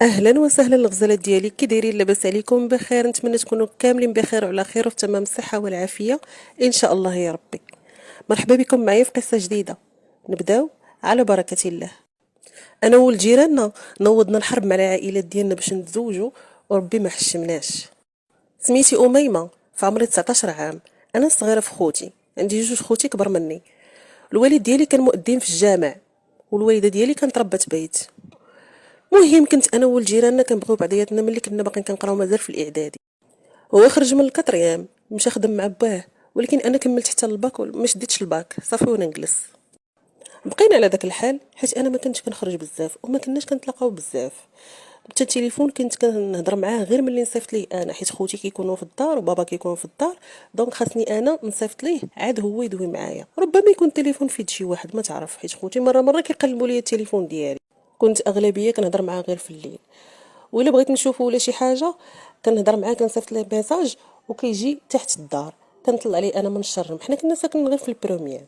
اهلا وسهلا الغزالات ديالي، كي دايرين؟ لاباس عليكم؟ بخير؟ نتمنى تكونوا كاملين بخير وعلى خير وفي تمام الصحه والعافيه ان شاء الله يا ربي. مرحبا بكم معايا في قصه جديده. نبداو على بركه الله. انا ولد جيراننا نوضنا الحرب مع العائلات ديالنا باش نتزوجوا، وربي ما حشمناش. سميتي اميمه، في عمري 19 عام. انا الصغيره في خوتي، عندي جوج خوتي كبر مني. الوالد ديالي كان مؤذن في الجامع، والوالده ديالي كانت ربة بيت. مهم كنت انا وولد جيراننا كنبغيو بعضياتنا ملي كنا باقيين كنقراو مازال في الاعدادي. هو خرج من الكطريام مشى خدم مع باه، ولكن انا كملت حتى الباك ما شديتش الباك صافي ونجلس. بقينا على داك الحال حيت انا ما كنتش كنخرج بزاف وما كناش كنتلاقاو بزاف. حتى التليفون كنت كنهضر معاه غير ملي نصيفط ليه انا، حيت خوتي كيكونوا في الدار وبابا كيكون في الدار، دونك خاصني انا نصيفط ليه عاد هو يدوي معايا. ربما يكون التليفون في يد شي واحد ما تعرف، حيت خوتي مره كيقلبوا لي التليفون ديالي. كنت اغلبيه كنهضر معاه غير في الليل، وإلا بغيت نشوفو ولا شي حاجه كنهضر معاه كنصيفط ليه ميساج وكيجي تحت الدار. كنطلع عليه انا من الشرم، حنا كنا ساكنين غير في البروميال.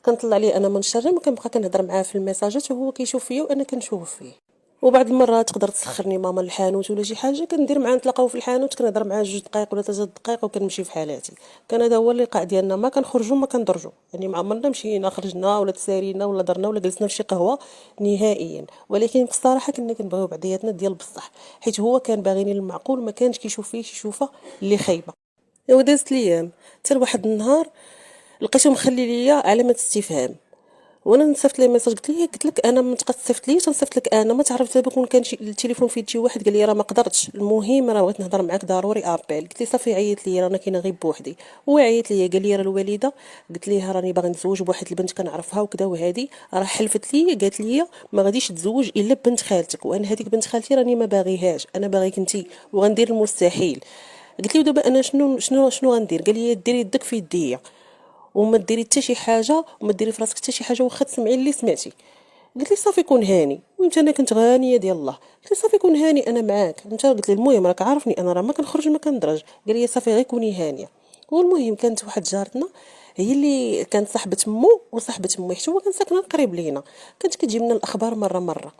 كنطلع عليه انا من الشرم وكنبقى كنهضر معاه في الميساجات وهو كيشوف فيا وانا كنشوف فيه. وبعض المرات تقدر تسخرني ماما للحانوت ولا شي حاجه، كندير معاه نتلاقاو في الحانوت كنهضر معاه 2 دقائق ولا 3 دقائق وكنمشي في حالاتي. كان هذا هو اللقاء ديالنا، ما كنخرجوا ما كندرجوا، يعني ما عمرنا مشينا خرجنا ولا تسارينا ولا درنا ولا جلسنا في شي قهوه نهائيا. ولكن في الصراحه كنا كنبغيو بعضياتنا ديال بصح، حيت هو كان باغيني المعقول، ما كانش كيشوف فيه شي شوفه اللي خايبه. ودازت ليام حتى لواحد النهار لقيتو مخلي ليا علامه استفهام، وانا نصيفط ليه ميساج قلت لك انا ما تبقى تصيفط لي تنصيفط لك انا، ما تعرف دابا كون كان شي التليفون في يد شي واحد قال لي راه ما قدرتش، المهم راه بغيت نهضر معاك ضروري ابيل. قلت لي صافي عيط لي رانا كاينه غير بوحدي. هو عيط لي قال لي راه الوالده، قلت ليها راني باغي نتزوج بواحد البنت كنعرفها وكذا، وهذه راه حلفت لي قالت لي ما غاديش تزوج الا بنت خالتك، وانا هذيك بنت خالتي راني ما باغيهاش، انا باغيك انت وغندير المستحيل. قلت له دابا انا شنو غندير؟ قال لي ديري يدك في يديا وما ديري حتى شي حاجه وما ديري في راسك حتى شي حاجه واخا تسمعي اللي سمعتي. قلت لي صافي كون هاني، وانت انا كنت غانيه ديال الله. قلت لي صافي كون هاني انا معاك انت. قلت لي المهم راك عارفني انا راه ما كنخرج ما كندرج. قال لي صافي غير كوني هانيه. والمهم كانت واحد جارتنا هي اللي كانت صاحبه مو وصاحبه مي، حيت هو كان ساكن قريب لينا، كانت كتجيب لنا الاخبار مره.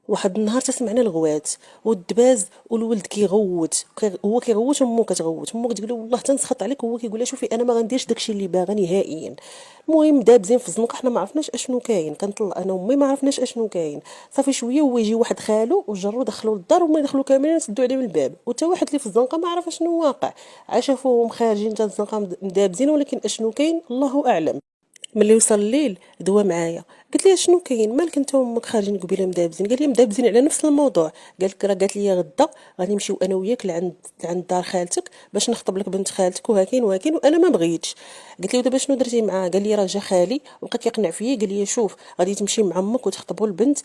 واحد النهار تسمعنا الغوات والدباز والولد كيغوت، هو كيغوت ومو كتغوت، مو كتقول له والله تنسخط عليك، هو كيقول لها شوفي انا ما غنديرش داكشي اللي باغا نهائيا. المهم دابزين في الزنقه، حنا ما عرفناش اشنو كاين، كنطلع انا وامي ما عرفناش اشنو كاين. صافي شويه هو يجي واحد خالو وجرو دخلوا للدار، وما دخلوا كاملين سدوا عليه من الباب، وتا واحد اللي في الزنقه ما عرف اشنو واقع. عاشافوهم خارجين تا الزنقه مدابزين، ولكن اشنو كاين الله اعلم. ملي وصل الليل دوا معايا، قلت ليه شنو كاين مالك انت وامك خارجين قبيله مدابزين؟ قال لي مدابزين على نفس الموضوع. قالت لي غدا غادي نمشيو انا وياك لعند دار خالتك باش نخطب لك بنت خالتك وهاكين وانا ما بغيتش. قلت له دابا شنو درتي معاه؟ قال لي راه جا خالي وبقى كيقنع فيا، قال لي شوف غادي تمشي مع امك وتخطبوا البنت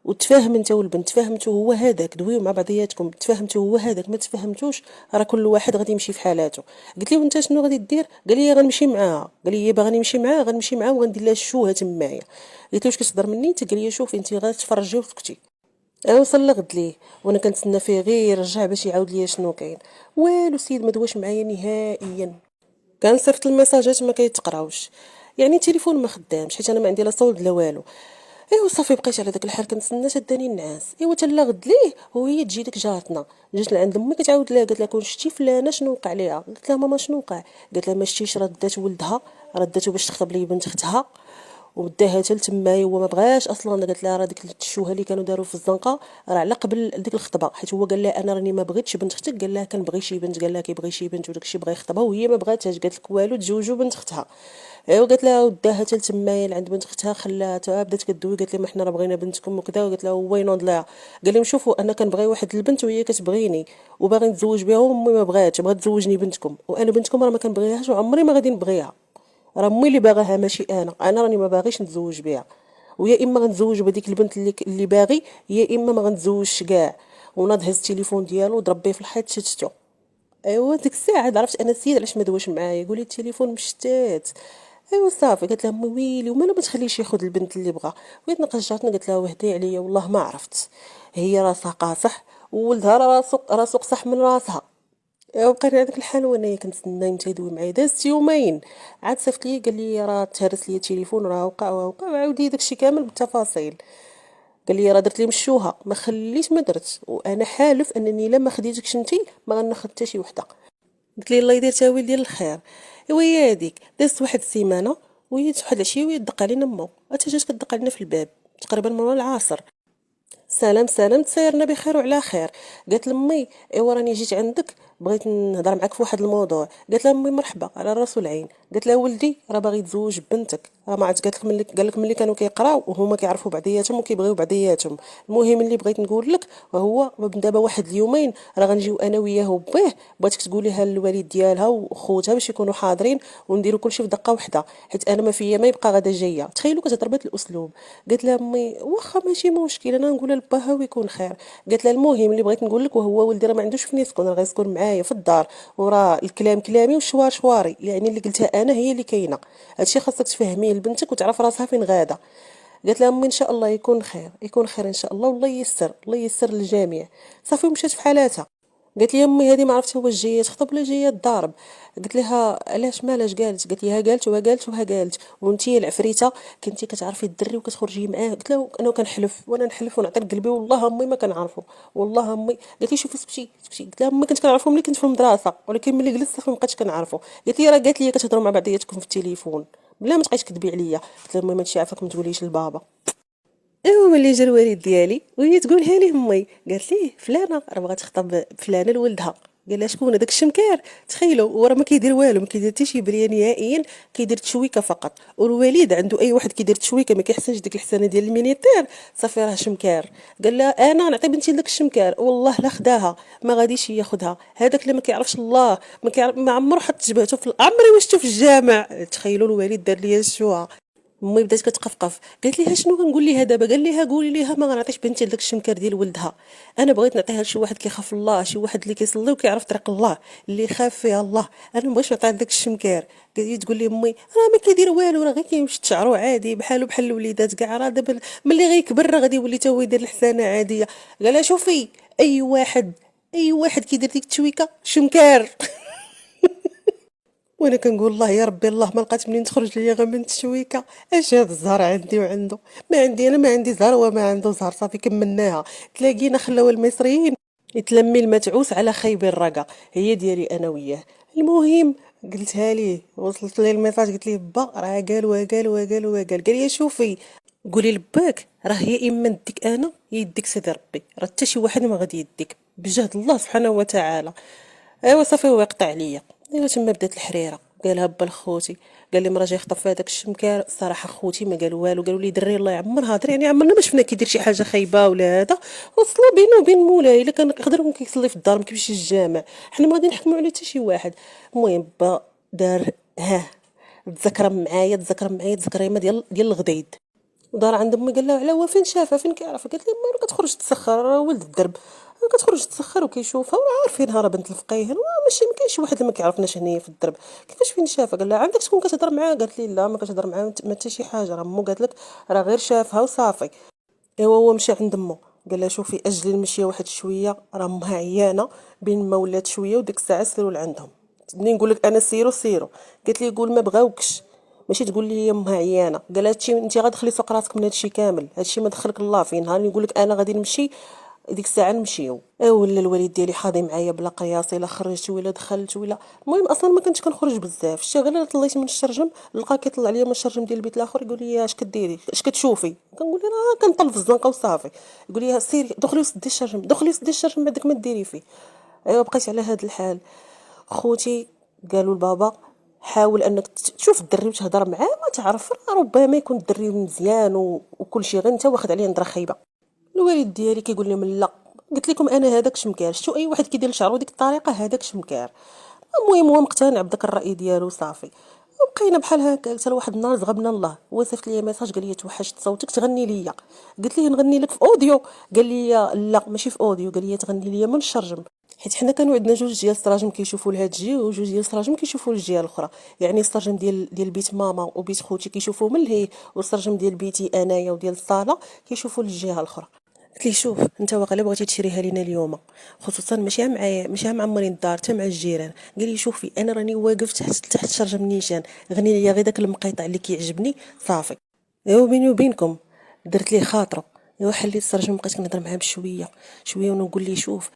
وتفاهم انت والبنت، تفاهمتوا هو هذاك دويو مع بعضياتكم، تفاهمتوا هو هذاك، ما تفاهمتوش راه كل واحد غادي يمشي في حالاته. قلت له وانت شنو غادي دير؟ قال لي غنمشي معاها. قال لي هي باغا نمشي معاها، غنمشي معاها وغندير لها الشوهه تمايا. قلت له واش كتهضر مني انت؟ قال لي شوفي انت غتفرجي وسكتي. وصل لغد ليه وانا كنتسنى فيه غير يرجع باش يعاود ليا شنو كاين. والو السيد ما دواش معايا نهائيا، كان صيفط المساجات ما كيتقراوش، يعني التليفون ما خدامش حيت انا ما عندي لا صولد لا والو. صافي بقيت على داك الحال كنتسنى شداني النعاس. تلا غد ليه وهي تجي ديك جارتنا جات لعند امي كتعاود لها، قالت لها كون شتي فلانه شنو وقع ليها؟ قلت لها ماما شنو وقع؟ قالت لها ما شتيش ردات ولدها، رداتو باش تخطب لي بنت اختها وداها حتى لتمايا، هو ما بغاش اصلا. قالت لها راه ديك الشوهه اللي كانوا داروا في الزنقه راه على قبل ديك الخطبه، حيت هو قال لها انا راني ما بغيتش بنت اختك، قال لها كنبغي شي بنت، قال لها كيبغي شي بنت وداك الشيء بغى يخطبها وهي ما بغاتهاش. قالت لك والو تزوجوا بنت اختها. قالت لها وداها حتى لتمايا لعند بنت اختها، خلاها تا بدات كدوي، قالت لي ما حنا راه بغينا بنتكم وكذا. وقالت لها هو ينوض لها قال لهم شوفوا انا كنبغي واحد البنت وهي كتبغيني وباغي نتزوج بها، وامي ما بغاتش، بغات تزوجني بنتكم، وانا بنتكم راه ما كنبغيهاش وعمري ما غادي نبغيها، راه امي اللي باغاها ماشي انا راني ما باغيش نتزوج بها، ويا اما غنتزوج بهذيك البنت اللي باغي، يا اما ما غنتزوجش كاع. وناض هز التليفون ديالو وضرب بيه في الحيط شتتو. ديك الساعه عاد عرفت انا السيد علاش ما دواش معايا، يقول لي التليفون مشتات. صافي قالت لها امي ويلي وما باش تخليش ياخذ البنت اللي بغا. بغيت نقشرتني قالت لها وهدي عليا والله ما عرفت، هي راسها قاصح وولدها راسو قصح من راسها. وبقيت على داك الحال وانا كنتسنى متى يدوي معايا. دازت يومين عاد صيفط لي قال لي راه تهرس لي التليفون راه وقع وعاود لي داكشي كامل بالتفاصيل. قال لي راه درت لي مشوها ما خليت ما درت، وانا حالف انني الا ما خديتكش انتي ما غناخد حتى شي وحده. قلت لي الله يدير تاويل ديال الخير. ايوا هي هذيك دازت واحد السيمانه وهي واحد العشيه دق علينا مو، حتى جات كدق علينا في الباب تقريبا من العصر. سلام سلام تسايرنا بخير وعلى خير. قالت لامي ايوا راني جيت عندك بغيت نهضر معاك في واحد الموضوع. قالت لها امي مرحبا على الراس والعين. قالت لها ولدي راه باغي يتزوج بنتك، راه ما عرفت قالت لك ملي قال لك ملي كانوا كيقراو وهما كيعرفوا بعضياتهم وكيبغيو بعضياتهم. المهم اللي بغيت نقول لك هو من دابا واحد اليومين راه غنجيو انا وياه وباه، بغيتك تقوليها للوالد ديالها وخوتها باش يكونوا حاضرين ونديروا كلشي في دقه واحده، حيت انا ما فيا ما يبقى غدا جايه. تخيلوا كتهضر بهذا الاسلوب. قالت لها امي واخا ماشي مشكل انا نقولها لباها ويكون خير. قالت لها المهم اللي بغيت نقول لك وهو ولدي راه ما عندوش فين يسكن، راه غيسكن معايا في الدار، وراه الكلام كلامي والشوار شواري، يعني اللي قلتها انا هي اللي كاينه. هادشي خاصك تفهميه لبنتك وتعرف راسها فين غاده. قالت لها امي ان شاء الله يكون خير يكون خير ان شاء الله، والله ييسر الله ييسر للجميع. صافي ومشات في حالاتها. قالت لي امي هذه ما عرفتش واش جايه تخطب ولا جايه تضارب. قلت لها علاش مالاش قالت؟ قالت لي ها قالت وها قالت وها قالت، وانتي العفريته كنتي كتعرفي الدري وكتخرجي معاه. قلت لها انا كنحلف وانا نحلف ونعطي قلبي والله امي ما كنعرفو والله امي. قالت لي شوفي سكتي سكتي. قلت لها امي كنت كنعرفو ملي كنت في المدرسه، ولكن ملي جلست صافي ما بقيتش كنعرفو. قالت لي راه قالت لي كتهضروا مع بعضياتكم في التليفون بلا ما تبقايش تكذبي عليا. قلت لها المهم هادشي عافاك ما تقوليش لبابا. ايوا ملي جا الوالد ديالي وهي تقولها ليه امي، قالت ليه فلانه راه بغات تخطب فلانه لولدها. قال لها شكون هذاك الشمكار؟ تخيلوا هو راه ما كيدير والو، ما كيدير حتى شي بريه نهائيا، كيدير تشويكه فقط. والوالد عنده اي واحد كيدير تشويكه ما كيحسنش ديك الحسانه ديال المينيتير صافي راه شمكار. قال لها انا نعطي بنتي لذاك الشمكار والله لا خداها ما غاديش ياخذها، هذاك اللي ما كيعرفش الله ما كيعرف ما عمرو حط جبهته في عمري واش شفتو في الجامع. تخيلوا الوالد دار ليا الشوها. امي بدات كتقفقف قالت ليها شنو غنقول ليها دابا؟ قال ليها قولي ليها ما غنعطيش بنتي لذاك الشمكار ديال ولدها، انا بغيت نعطيها لشي واحد كيخاف الله، شي واحد اللي كيصلي وكيعرف طريق الله اللي يخاف فيها الله، انا ما بغيتش نعطيها لذاك الشمكار. قالت تقول لي امي راه ما كيدير والو راه غير كيمشي تشعرو عادي بحالو بحال الوليدات كاع، راه دابا ملي غيكبر راه غادي يولي حتى هو يدير الحسانه عاديه. قال لها شوفي اي واحد كيدير ديك التشويكه شمكار. وانا كنقول الله يا ربي الله ما لقات منين تخرج ليا غير من التشويكه. اش هاد الزهر عندي وعنده؟ ما عندي انا ما عندي زهر وما عنده زهر، صافي كملناها. تلاقينا خلاو المصريين يتلمي المتعوس على خيب الرقا، هي ديالي انا وياه. المهم قلتها ليه وصلت ليه الميساج قلت ليه با راه قال لي شوفي قولي لباك راه يا اما نديك انا يا يديك سيدي ربي، راه حتى شي واحد ما غادي يديك بجهد الله سبحانه وتعالى. ايوا صافي هو يقطع عليا. ايوا تما بدات الحريره. قالها با لخوتي قال لي مرا جاي يخطب في هذاك الشمكار. الصراحه خوتي ما قالوا والو، قالوا لي دري الله يعمر هضر، يعني عمرنا ما شفنا كيدير شي حاجه خايبه ولا هذا، وصلوا بينه وبين مولاي الا كان يقدر يكون كيصلي في الدار ما كيمشيش للجامع، حنا ما غادي نحكموا عليه حتى شي واحد. المهم با دار تذكر يما ديال الغديد، ودار عند امي قال لها على هو فين شافها فين كيعرفها؟ قالت لي ما كتخرج تسخر راه ولد الدرب، كتخرج تسخر وكيشوفها وراه عارفينها راه بنت الفقيه، ماشي ما كاينش واحد اللي ما كيعرفناش هنايا في الدرب. كيفاش فين شافها؟ قال لها عندك شكون كتهضر معاه؟ قالت لي لا ما كتهضر معاه ما حتى شي حاجه، راه مو قالت لك راه غير شافها وصافي. ايوا هو مشى عند امو قال لها شوفي اجلي المشيه واحد شويه راه امها عيانه، بين ما ولات شويه وديك الساعه سيروا لعندهم. منين نقول لك انا سيروا. قالت لي قول ما بغاوكش ماشي تقول لي امها عيانه. قال لها هادشي انت غتدخلي سوق راسك من هادشي كامل، هادشي ما دخلك الله فيه، نهار نقول لك انا غادي نمشي ديك الساعه نمشيو. ولا الوالد ديالي حاضي معايا بلا قياس، الا خرجت ولا دخلت ولا المهم اصلا ما كنتش كنخرج بزاف. شتي غير طليت من الشرجم لقى كيطلع ليا من الشرجم ديال البيت الاخر يقول لي اش كديري اش كتشوفي؟ كنقول له راه كنطل في الزنقه وصافي. يقول لي سيري دخلي وسدي الشرجم بعدك ما ديري فيه. ايوا بقيت على هذا الحال. خوتي قالوا لبابا حاول انك تشوف الدري وتهضر معاه، ما تعرف ربما يكون الدري مزيان وكل شيء غير انت واخد عليه نظره خايبه. الوالد ديالي كيقول لهم لا، قلت لكم انا هذاك شمكار، شتو اي واحد كيدير شعرو ديك الطريقه هذاك شمكار. المهم هو مقتنع بداك الراي ديالو صافي. وبقينا بحال هكا حتى واحد النهار زغبنا الله، هو صيفط لي ميساج قال لي توحشت صوتك تغني ليا. قلت ليه نغني لك في اوديو؟ قال لي لا ماشي في اوديو، قال لي تغني ليا من الشرجم، حيت حنا كانوا عندنا جوج ديال السراجم كيشوفوا لهاد الجهه وجوج ديال السراجم كيشوفوا للجهه الاخرى، يعني السرجم ديال بيت ماما وبيت خوتي كيشوفوا من لهيه، والسرجم ديال بيتي انايا وديال الصاله كيشوفوا للجهه الاخرى. قلت ليه شوف انت واقيلا بغيتي تشريها لينا اليوم، خصوصا ماشي معايا ماشي معمرين الدار حتى مع الجيران. قال لي شوفي انا راني واقف تحت الشرجه من نيشان، غني لي غير داك المقيطع اللي كيعجبني صافي. ايوا بيني وبينكم درت ليه خاطرو، ايوا حليت السرجم، بقيت كنهضر معاه بشويه شويه ونقول ليه شوف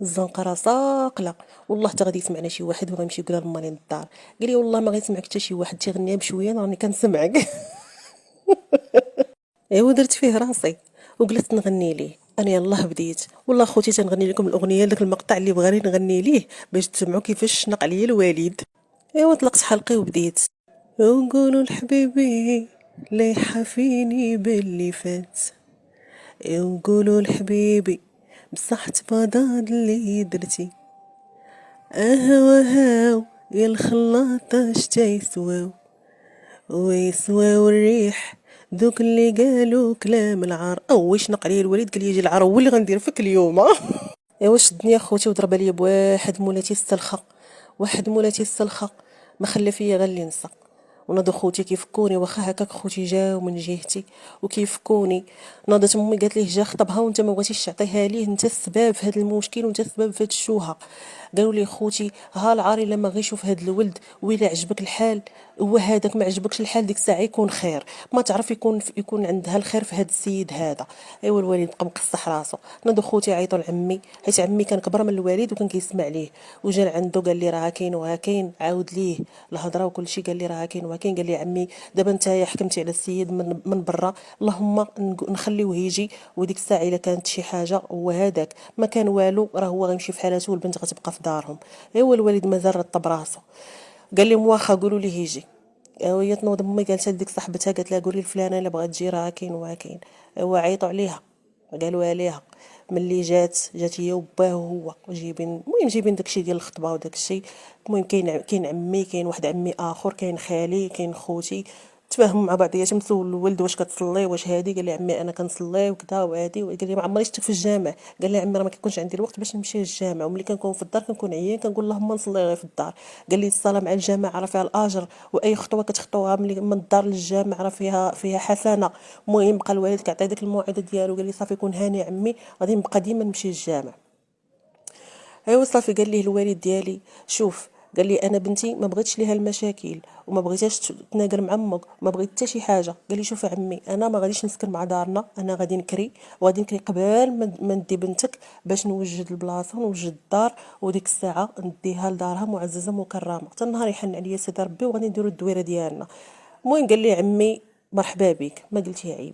الزنقه راه ساقله، والله حتى غادي يسمعنا شي واحد وغيمشي يقولها لمالين الدار. قال لي والله ما غيسمعك حتى شي واحد، تيغنيها بشويه أنا راني كنسمعك. ايوا درت فيه راسي وجلست نغني ليه. انا يلاه بديت والله خوتي تنغني لكم الاغنيه داك المقطع اللي بغاني نغني ليه باش تسمعوا كيفاش شنق عليا الوالد. ايوا طلقت حلقي وبديت ونقولوا لحبيبي ليحة فيني باللي فات، ونقولوا لحبيبي بصح تبادر اللي درتي، وهاو يا الخلاطة شتا يسواو، ويسواو الريح دوك اللي قالوا كلام العار. واش نق عليا الوالد قال لي يجي العار هو اللي غندير فيك اليوم. ايوا شدني اخوتي وضرب عليا بواحد مولاتي السلخه، واحد مولاتي السلخه ما خلى فيا غير اللي نسى. وناضوا خوتي كيفكوني، واخا هكاك خوتي جاو من جهتي وكيفكوني. ناضت امي قالت ليه جا خطبها وانت ما بغيتيش تعطيها ليه، انت السبب في هذا المشكل وانت السبب في هذه الشوهه. قالوا لي خوتي ها العار الا ما غير يشوف هذا الولد ويلا عجبك الحال، هو هذاك ما عجبكش الحال ديك الساعه يكون خير، ما تعرف يكون عندها الخير في هذا السيد هذا. ايوا الوالد بقى مقصح راسو. ناضوا خوتي عيطوا لعمي حيت عمي كان كبر من الوالد وكان كيسمع ليه، وجا لعندو قال لي راه كاين وهاكاين، عاود ليه الهضره وكل شيء قال لي راه كاين وهاكاين. قال لي عمي دابا نتايا حكمتي على السيد من برا، اللهم نخليوه يجي، وديك الساعه الا كانت شي حاجه هو هذاك ما كان والو راه هو غيمشي في حالته والبنت غتبقى في دارهم. ايوا الوالد مازال رطب راسو قال لهم واخا قولوا ليه يجي. هي تنوض امي قالت لديك صاحبتها قالت لها قولي لفلانه الا بغات تجي راه كاين وهاكاين. هو عيطوا عليها قالوا عليها ملي جات هي وباه وهو جايبين، المهم جايبين داكشي ديال الخطبه وداكشي. المهم كاين عمي، كاين واحد عمي اخر، كاين خالي، كاين خوتي، تفاهموا مع بعضياتهم. سول الولد واش كتصلي واش هادي، قال لي عمي انا كنصلي وكذا وهادي. قال لي ما عمري شفتك في الجامع، قال لي عمي راه ما كيكونش عندي الوقت باش نمشي للجامع، وملي كنكون في الدار كنكون عيان كنقول اللهم نصلي غير في الدار. قال لي الصلاه مع الجماعه راه فيها الاجر، واي خطوه كتخطوها من الدار للجامع راه فيها حسنه. المهم بقى الوالد كيعطي ديك الموعظه ديالو، قال لي صافي كون هاني عمي غادي نبقى ديما نمشي للجامع. ايوا صافي قال ليه الوالد ديالي شوف، قال لي انا بنتي ما بغيتش ليها المشاكل وما بغيتهاش تناقر مع امك، ما بغيت حتى شي حاجه. قال لي شوف عمي انا ما غاديش نسكن مع دارنا، انا غادي نكري وغادي نكري قبل ما ندي بنتك باش نوجد البلاصه ونوجد الدار، وديك الساعه نديها لدارها معززه مكرمه حتى النهار يحن عليا سيدي ربي وغادي نديرو الدويره ديالنا. المهم قال لي عمي مرحبا بك ما قلتي عيب.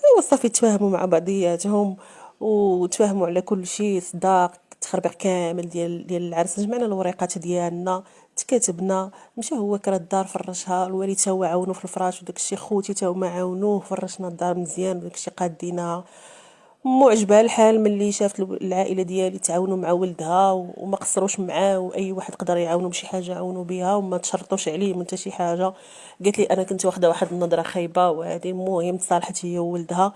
ايوا صافي تفاهموا مع بعضياتهم وتفاهموا على كل شيء، صداق تخربيق كامل ديال العرس. جمعنا الوريقات ديالنا تكاتبنا، مشى هو كرا الدار فرشها، الوالد تا هو عاونو في الفراش وداك الشيء، خوتي تا هما عاونوه فرشنا الدار مزيان وداك الشيء قادينها. مو عجبها الحال ملي شافت العائله ديالي تعاونوا مع ولدها وما قصروش معاه، واي واحد قدر يعاونو بشي حاجه عاونوا بها وما تشرطوش عليه من حتى شي حاجه. قالت لي انا كنت واخده واحد النظره خايبه وهذه. المهم تصالحت هي وولدها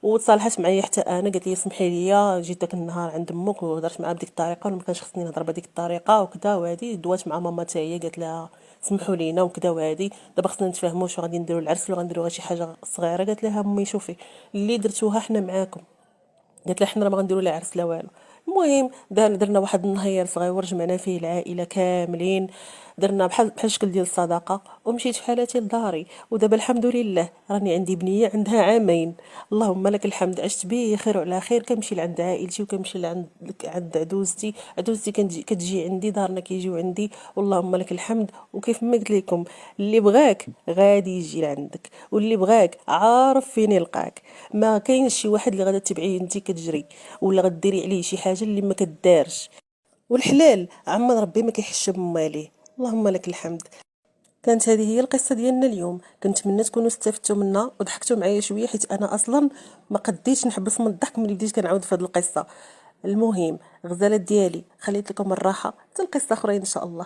وتصالحت معايا حتى انا، قالت لي سمحي لي جيت داك النهار عند امك وهضرت معها بديك الطريقه وما كانش خصني نهضر بديك الطريقه وكذا وهذه. دوات مع ماما حتى هي قالت لها سمحوا لينا وكذا وهذه، دابا خصنا نتفاهموا واش غادي نديروا العرس ولا غنديروا غير شي حاجه صغيره. قالت لها امي شوفي اللي درتوها حنا معاكم، قالت لها حنا راه ما غنديروا لا عرس لا والو. المهم درنا واحد النهير صغيور جمعنا فيه العائله كاملين، درنا بحال شكل ديال الصداقه ومشيت في حالتي لداري. ودابا الحمد لله راني عندي بنيه عندها عامين، اللهم لك الحمد، عشت بخير وعلى خير. كنمشي لعند عائلتي وكنمشي عند عدوزتي كتجي عندي، دارنا كيجيو عندي، واللهم لك الحمد. وكيف ما قلت لكم اللي بغاك غادي يجي لعندك، واللي بغاك عارف فين يلقاك. ما كاينش شي واحد اللي غادا تبعيه انت كتجري ولا غديري عليه شي حاجه اللي ما كدارش. والحلال عمر ربي ما كيحشم ماليه، اللهم لك الحمد. كانت هذه هي القصه ديالنا اليوم، كنتمنى تكونوا استفدتوا منها وضحكتوا معايا شويه، حيت انا اصلا ما قديتش نحبس من الضحك ملي بديت كنعاود في هذه القصه. المهم غزالات ديالي خليت لكم الراحه حتى القصه اخرين ان شاء الله.